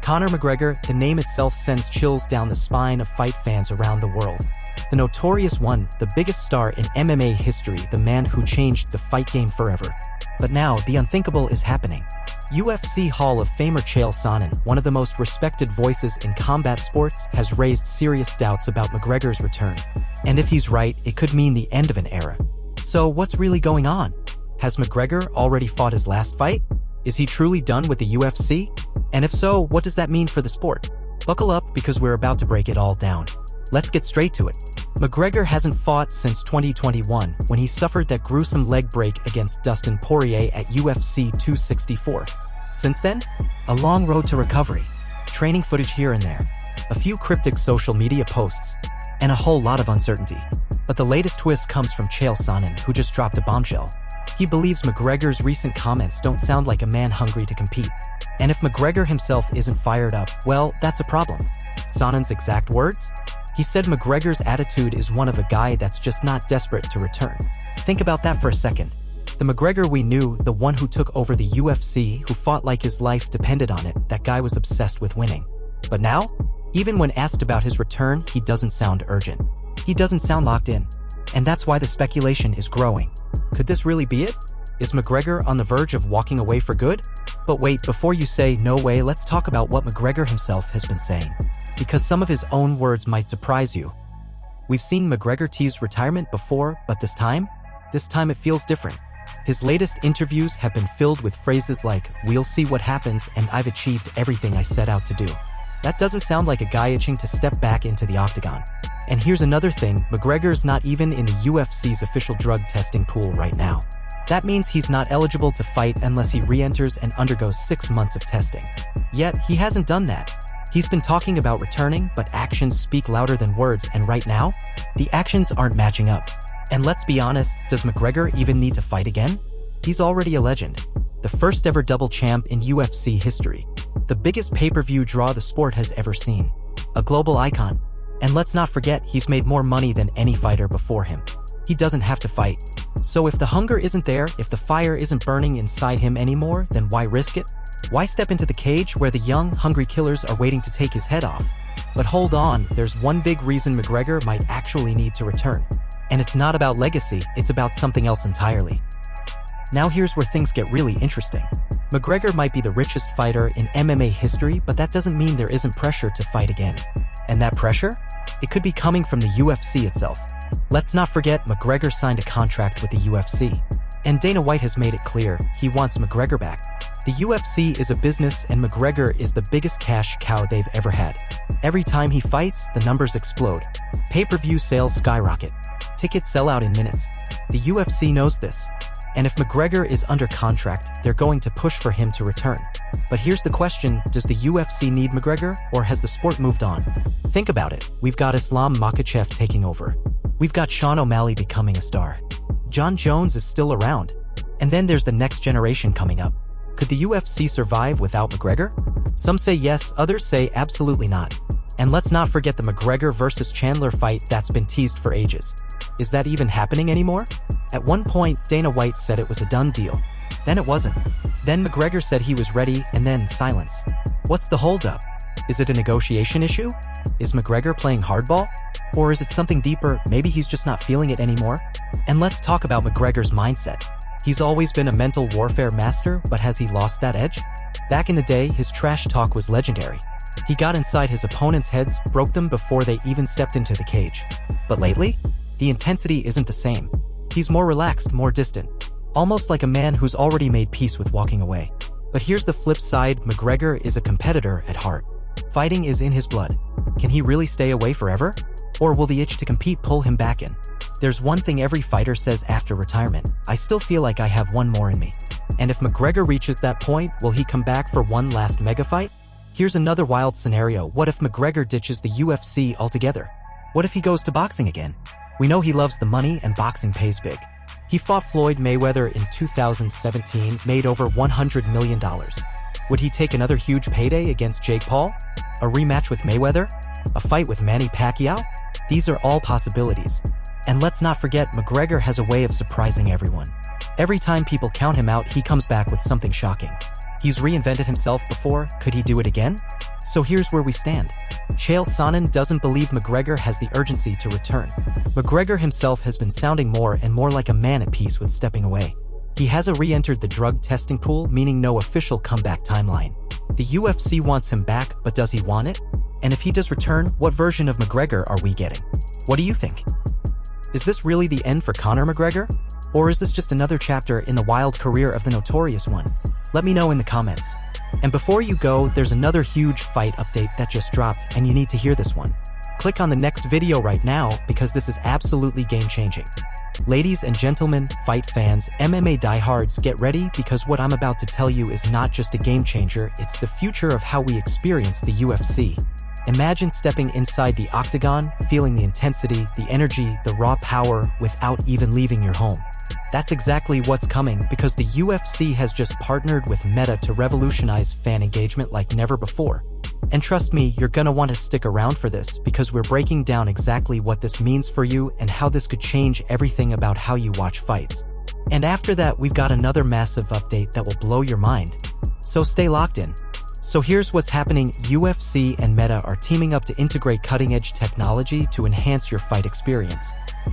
Conor McGregor, the name itself sends chills down the spine of fight fans around the world. The Notorious One, the biggest star in MMA history, the man who changed the fight game forever. But now, the unthinkable is happening. UFC Hall of Famer Chael Sonnen, one of the most respected voices in combat sports, has raised serious doubts about McGregor's return. And if he's right, it could mean the end of an era. So what's really going on? Has McGregor already fought his last fight? Is he truly done with the UFC? And if so, what does that mean for the sport? Buckle up because we're about to break it all down. Let's get straight to it. McGregor hasn't fought since 2021 when he suffered that gruesome leg break against Dustin Poirier at UFC 264. Since then, a long road to recovery, training footage here and there, a few cryptic social media posts, and a whole lot of uncertainty. But the latest twist comes from Chael Sonnen, who just dropped a bombshell. He believes McGregor's recent comments don't sound like a man hungry to compete. And if McGregor himself isn't fired up, well, that's a problem. Sonnen's exact words? He said McGregor's attitude is one of a guy that's just not desperate to return. Think about that for a second. The McGregor we knew, the one who took over the UFC, who fought like his life depended on it, that guy was obsessed with winning. But now, even when asked about his return, he doesn't sound urgent. He doesn't sound locked in. And that's why the speculation is growing. Could this really be it? Is McGregor on the verge of walking away for good? But wait, before you say no way, let's talk about what McGregor himself has been saying. Because some of his own words might surprise you. We've seen McGregor tease retirement before, but this time it feels different. His latest interviews have been filled with phrases like, "We'll see what happens and I've achieved everything I set out to do." That doesn't sound like a guy itching to step back into the octagon. And here's another thing, McGregor's not even in the UFC's official drug testing pool right now. That means he's not eligible to fight unless he re-enters and undergoes 6 months of testing. Yet, he hasn't done that. He's been talking about returning, but actions speak louder than words, and right now, the actions aren't matching up. And let's be honest, does McGregor even need to fight again? He's already a legend. The first ever double champ in UFC history. The biggest pay-per-view draw the sport has ever seen. A global icon. And let's not forget, he's made more money than any fighter before him. He doesn't have to fight. So if the hunger isn't there, if the fire isn't burning inside him anymore, then why risk it? Why step into the cage where the young, hungry killers are waiting to take his head off? But hold on, there's one big reason McGregor might actually need to return. And it's not about legacy, it's about something else entirely. Now here's where things get really interesting. McGregor might be the richest fighter in MMA history, but that doesn't mean there isn't pressure to fight again. And that pressure? It could be coming from the UFC itself. Let's not forget McGregor signed a contract with the UFC. And Dana White has made it clear, he wants McGregor back. The UFC is a business and McGregor is the biggest cash cow they've ever had. Every time he fights, the numbers explode. Pay-per-view sales skyrocket. Tickets sell out in minutes. The UFC knows this. And if McGregor is under contract, they're going to push for him to return. But here's the question, does the UFC need McGregor, or has the sport moved on? Think about it. We've got Islam Makhachev taking over. We've got Sean O'Malley becoming a star. John Jones is still around. And then there's the next generation coming up. Could the UFC survive without McGregor? Some say yes, others say absolutely not. And let's not forget the McGregor versus Chandler fight that's been teased for ages. Is that even happening anymore? At one point, Dana White said it was a done deal. Then it wasn't. Then McGregor said he was ready, and then silence. What's the holdup? Is it a negotiation issue? Is McGregor playing hardball? Or is it something deeper, maybe he's just not feeling it anymore? And let's talk about McGregor's mindset. He's always been a mental warfare master, but has he lost that edge? Back in the day, his trash talk was legendary. He got inside his opponents' heads, broke them before they even stepped into the cage. But lately, the intensity isn't the same. He's more relaxed, more distant. Almost like a man who's already made peace with walking away. But here's the flip side, McGregor is a competitor at heart. Fighting is in his blood. Can he really stay away forever? Or will the itch to compete pull him back in? There's one thing every fighter says after retirement, I still feel like I have one more in me. And if McGregor reaches that point, will he come back for one last mega fight? Here's another wild scenario, what if McGregor ditches the UFC altogether? What if he goes to boxing again? We know he loves the money and boxing pays big. He fought Floyd Mayweather in 2017, made over $100 million. Would he take another huge payday against Jake Paul? A rematch with Mayweather? A fight with Manny Pacquiao? These are all possibilities. And let's not forget, McGregor has a way of surprising everyone. Every time people count him out, he comes back with something shocking. He's reinvented himself before, could he do it again? So here's where we stand. Chael Sonnen doesn't believe McGregor has the urgency to return. McGregor himself has been sounding more and more like a man at peace with stepping away. He hasn't re-entered the drug testing pool, meaning no official comeback timeline. The UFC wants him back, but does he want it? And if he does return, what version of McGregor are we getting? What do you think? Is this really the end for Conor McGregor? Or is this just another chapter in the wild career of the Notorious One? Let me know in the comments. And before you go, there's another huge fight update that just dropped, and you need to hear this one. Click on the next video right now because this is absolutely game-changing. Ladies and gentlemen, fight fans, MMA diehards, get ready because what I'm about to tell you is not just a game-changer, it's the future of how we experience the UFC. Imagine stepping inside the Octagon, feeling the intensity, the energy, the raw power without even leaving your home. That's exactly what's coming because the UFC has just partnered with Meta to revolutionize fan engagement like never before. And trust me, you're gonna want to stick around for this because we're breaking down exactly what this means for you and how this could change everything about how you watch fights. And after that, we've got another massive update that will blow your mind. So stay locked in. So here's what's happening. UFC and Meta are teaming up to integrate cutting-edge technology to enhance your fight experience.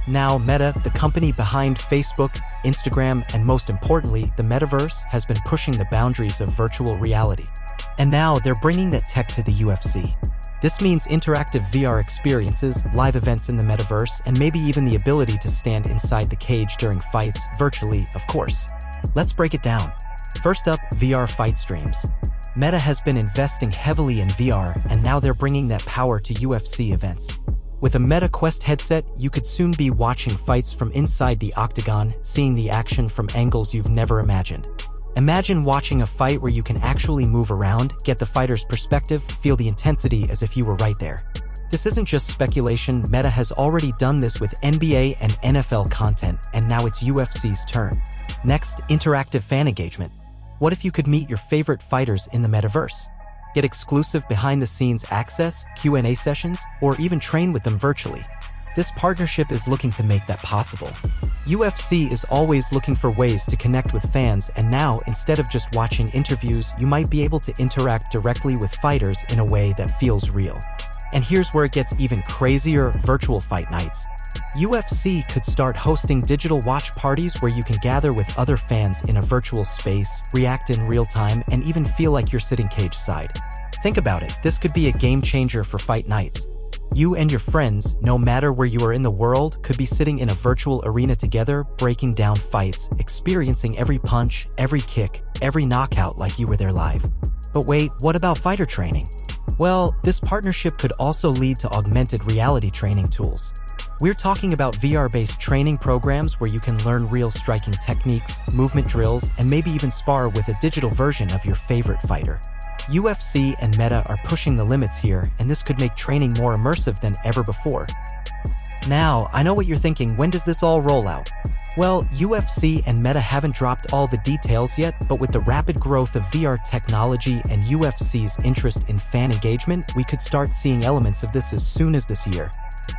Now, Meta, the company behind Facebook, Instagram, and most importantly, the metaverse, has been pushing the boundaries of virtual reality. And now they're bringing that tech to the UFC. This means interactive VR experiences, live events in the metaverse, and maybe even the ability to stand inside the cage during fights, virtually, of course. Let's break it down. First up, VR fight streams. Meta has been investing heavily in VR, and now they're bringing that power to UFC events. With a Meta Quest headset, you could soon be watching fights from inside the Octagon, seeing the action from angles you've never imagined. Imagine watching a fight where you can actually move around, get the fighter's perspective, feel the intensity as if you were right there. This isn't just speculation. Meta has already done this with NBA and NFL content, and now it's UFC's turn. Next, interactive fan engagement. What if you could meet your favorite fighters in the metaverse? Get exclusive behind-the-scenes access, Q&A sessions, or even train with them virtually. This partnership is looking to make that possible. UFC is always looking for ways to connect with fans, and now, instead of just watching interviews, you might be able to interact directly with fighters in a way that feels real. And here's where it gets even crazier: virtual fight nights. UFC could start hosting digital watch parties where you can gather with other fans in a virtual space, react in real time, and even feel like you're sitting cage-side. Think about it, this could be a game-changer for fight nights. You and your friends, no matter where you are in the world, could be sitting in a virtual arena together, breaking down fights, experiencing every punch, every kick, every knockout like you were there live. But wait, what about fighter training? Well, this partnership could also lead to augmented reality training tools. We're talking about VR-based training programs where you can learn real striking techniques, movement drills, and maybe even spar with a digital version of your favorite fighter. UFC and Meta are pushing the limits here, and this could make training more immersive than ever before. Now, I know what you're thinking, when does this all roll out? Well, UFC and Meta haven't dropped all the details yet, but with the rapid growth of VR technology and UFC's interest in fan engagement, we could start seeing elements of this as soon as this year.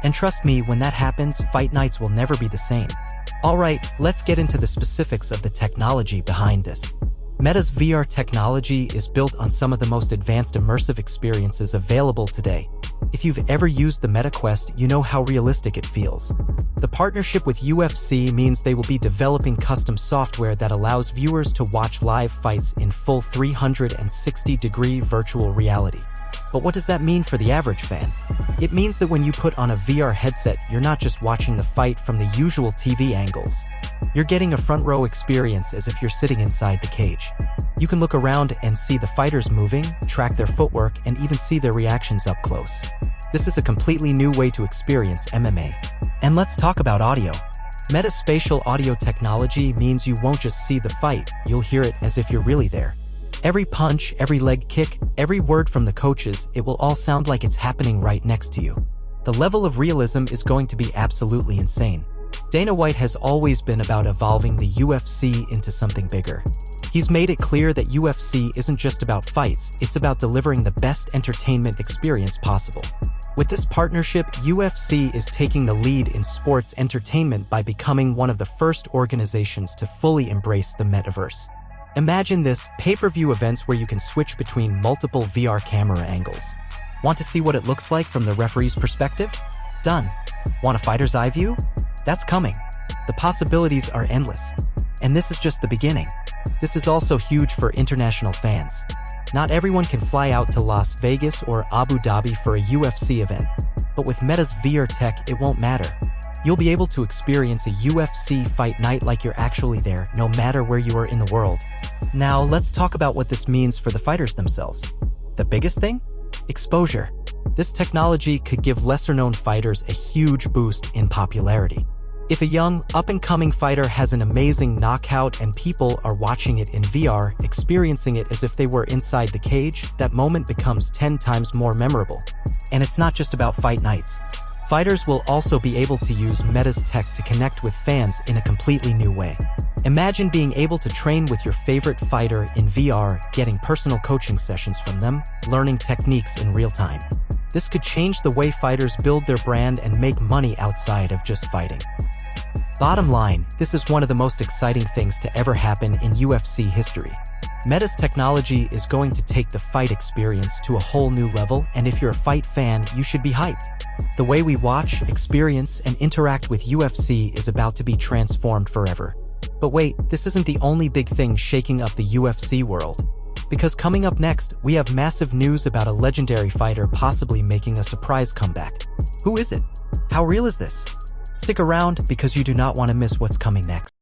And trust me, when that happens, fight nights will never be the same. Alright, let's get into the specifics of the technology behind this. Meta's VR technology is built on some of the most advanced immersive experiences available today. If you've ever used the Meta Quest, you know how realistic it feels. The partnership with UFC means they will be developing custom software that allows viewers to watch live fights in full 360-degree virtual reality. But what does that mean for the average fan? It means that when you put on a VR headset, you're not just watching the fight from the usual TV angles. You're getting a front-row experience as if you're sitting inside the cage. You can look around and see the fighters moving, track their footwork, and even see their reactions up close. This is a completely new way to experience MMA. And let's talk about audio. Meta's spatial audio technology means you won't just see the fight, you'll hear it as if you're really there. Every punch, every leg kick, every word from the coaches, it will all sound like it's happening right next to you. The level of realism is going to be absolutely insane. Dana White has always been about evolving the UFC into something bigger. He's made it clear that UFC isn't just about fights, it's about delivering the best entertainment experience possible. With this partnership, UFC is taking the lead in sports entertainment by becoming one of the first organizations to fully embrace the metaverse. Imagine this, pay-per-view events where you can switch between multiple VR camera angles. Want to see what it looks like from the referee's perspective? Done. Want a fighter's eye view? That's coming. The possibilities are endless. And this is just the beginning. This is also huge for international fans. Not everyone can fly out to Las Vegas or Abu Dhabi for a UFC event, but with Meta's VR tech, it won't matter. You'll be able to experience a UFC fight night like you're actually there, no matter where you are in the world. Now, let's talk about what this means for the fighters themselves. The biggest thing? Exposure. This technology could give lesser-known fighters a huge boost in popularity. If a young, up-and-coming fighter has an amazing knockout and people are watching it in VR, experiencing it as if they were inside the cage, that moment becomes 10 times more memorable. And it's not just about fight nights. Fighters will also be able to use Meta's tech to connect with fans in a completely new way. Imagine being able to train with your favorite fighter in VR, getting personal coaching sessions from them, learning techniques in real time. This could change the way fighters build their brand and make money outside of just fighting. Bottom line, this is one of the most exciting things to ever happen in UFC history. Meta's technology is going to take the fight experience to a whole new level, and if you're a fight fan, you should be hyped. The way we watch, experience, and interact with UFC is about to be transformed forever. But wait, this isn't the only big thing shaking up the UFC world. Because coming up next, we have massive news about a legendary fighter possibly making a surprise comeback. Who is it? How real is this? Stick around because you do not want to miss what's coming next.